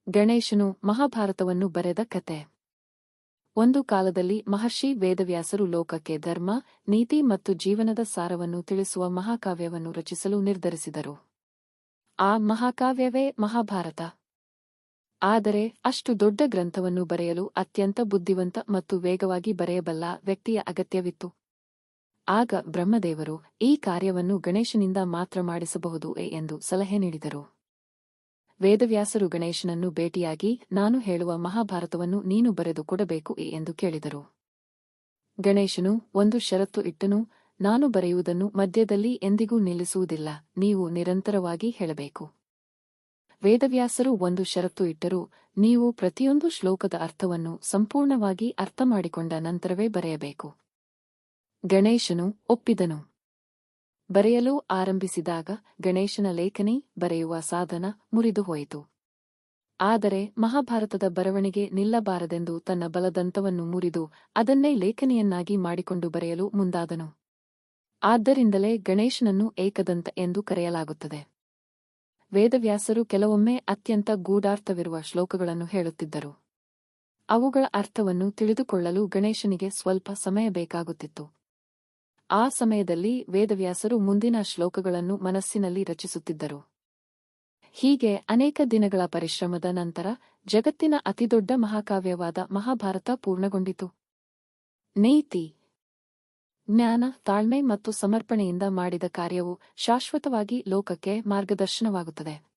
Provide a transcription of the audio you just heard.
ಗಣೇಶನು ಮಹಾಭಾರತವನ್ನು ಬರೆದ ಕತೆ. ಒಂದು ಕಾಲದಲ್ಲಿ ಮಹರ್ಷಿ ವೇದವ್ಯಾಸರು ಲೋಕಕ್ಕೆ ಧರ್ಮ, ನೀತಿ ಮತ್ತು ಜೀವನದ ಸಾರವನ್ನು ತಿಳಿಸುವ ಮಹಾಕಾವ್ಯವನ್ನು ರಚಿಸಲು ನಿರ್ಧರಿಸಿದರು. ಆ ಮಹಾಕಾವ್ಯವೇ ಮಹಾಭಾರತ. ಆದರೆ ಅಷ್ಟು ದೊಡ್ಡ ಗ್ರಂಥವನ್ನು ಬರೆಯಲು ಅತ್ಯಂತ ಬುದ್ಧಿವಂತ ಮತ್ತು ವೇಗವಾಗಿ ಬರೆಯಬಲ್ಲ ವ್ಯಕ್ತಿಯ ಅಗತ್ಯವಿತ್ತು. ಆಗ ಬ್ರಹ್ಮದೇವರು ಈ ಕಾರ್ಯವನ್ನು ಗಣೇಶನಿಂದ ಮಾತ್ರ ಮಾಡಿಸಬಹುದು ಎಂದು ಸಲಹೆ ನೀಡಿದರು. ವೇದವ್ಯಾಸರು ಗಣೇಶನನ್ನು ಭೇಟಿಯಾಗಿ, ನಾನು ಹೇಳುವ ಮಹಾಭಾರತವನ್ನು ನೀನು ಬರೆದು ಕೊಡಬೇಕು ಎಂದು ಕೇಳಿದರು. ಗಣೇಶನು ಒಂದು ಷರತ್ತು ಇಟ್ಟನು, ನಾನು ಬರೆಯುವುದನ್ನು ಮಧ್ಯದಲ್ಲಿ ಎಂದಿಗೂ ನಿಲ್ಲಿಸುವುದಿಲ್ಲ, ನೀವು ನಿರಂತರವಾಗಿ ಹೇಳಬೇಕು. ವೇದವ್ಯಾಸರು ಒಂದು ಷರತ್ತು ಇಟ್ಟರು, ನೀವು ಪ್ರತಿಯೊಂದು ಶ್ಲೋಕದ ಅರ್ಥವನ್ನು ಸಂಪೂರ್ಣವಾಗಿ ಅರ್ಥಮಾಡಿಕೊಂಡ ನಂತರವೇ ಬರೆಯಬೇಕು. ಗಣೇಶನು ಒಪ್ಪಿದನು. ಬರೆಯಲು ಆರಂಭಿಸಿದಾಗ ಗಣೇಶನ ಲೇಖನಿ, ಬರೆಯುವ ಸಾಧನ ಮುರಿದುಹೋಯಿತು. ಆದರೆ ಮಹಾಭಾರತದ ಬರವಣಿಗೆ ನಿಲ್ಲಬಾರದೆಂದು ತನ್ನ ಬಲದಂತವನ್ನು ಮುರಿದು ಅದನ್ನೇ ಲೇಖನಿಯನ್ನಾಗಿ ಮಾಡಿಕೊಂಡು ಬರೆಯಲು ಮುಂದಾದನು. ಆದ್ದರಿಂದಲೇ ಗಣೇಶನನ್ನು ಏಕದಂತ ಎಂದು ಕರೆಯಲಾಗುತ್ತದೆ. ವೇದವ್ಯಾಸರು ಕೆಲವೊಮ್ಮೆ ಅತ್ಯಂತ ಗೂಢಾರ್ಥವಿರುವ ಶ್ಲೋಕಗಳನ್ನು ಹೇಳುತ್ತಿದ್ದರು. ಅವುಗಳ ಅರ್ಥವನ್ನು ತಿಳಿದುಕೊಳ್ಳಲು ಗಣೇಶನಿಗೆ ಸ್ವಲ್ಪ ಸಮಯ ಬೇಕಾಗುತ್ತಿತ್ತು. ಆ ಸಮಯದಲ್ಲಿ ವೇದವ್ಯಾಸರು ಮುಂದಿನ ಶ್ಲೋಕಗಳನ್ನು ಮನಸ್ಸಿನಲ್ಲಿ ರಚಿಸುತ್ತಿದ್ದರು. ಹೀಗೆ ಅನೇಕ ದಿನಗಳ ಪರಿಶ್ರಮದ ನಂತರ ಜಗತ್ತಿನ ಅತಿದೊಡ್ಡ ಮಹಾಕಾವ್ಯವಾದ ಮಹಾಭಾರತ ಪೂರ್ಣಗೊಂಡಿತು. ನೀತಿ, ಜ್ಞಾನ, ತಾಳ್ಮೆ ಮತ್ತು ಸಮರ್ಪಣೆಯಿಂದ ಮಾಡಿದ ಕಾರ್ಯವು ಶಾಶ್ವತವಾಗಿ ಲೋಕಕ್ಕೆ ಮಾರ್ಗದರ್ಶನವಾಗುತ್ತದೆ.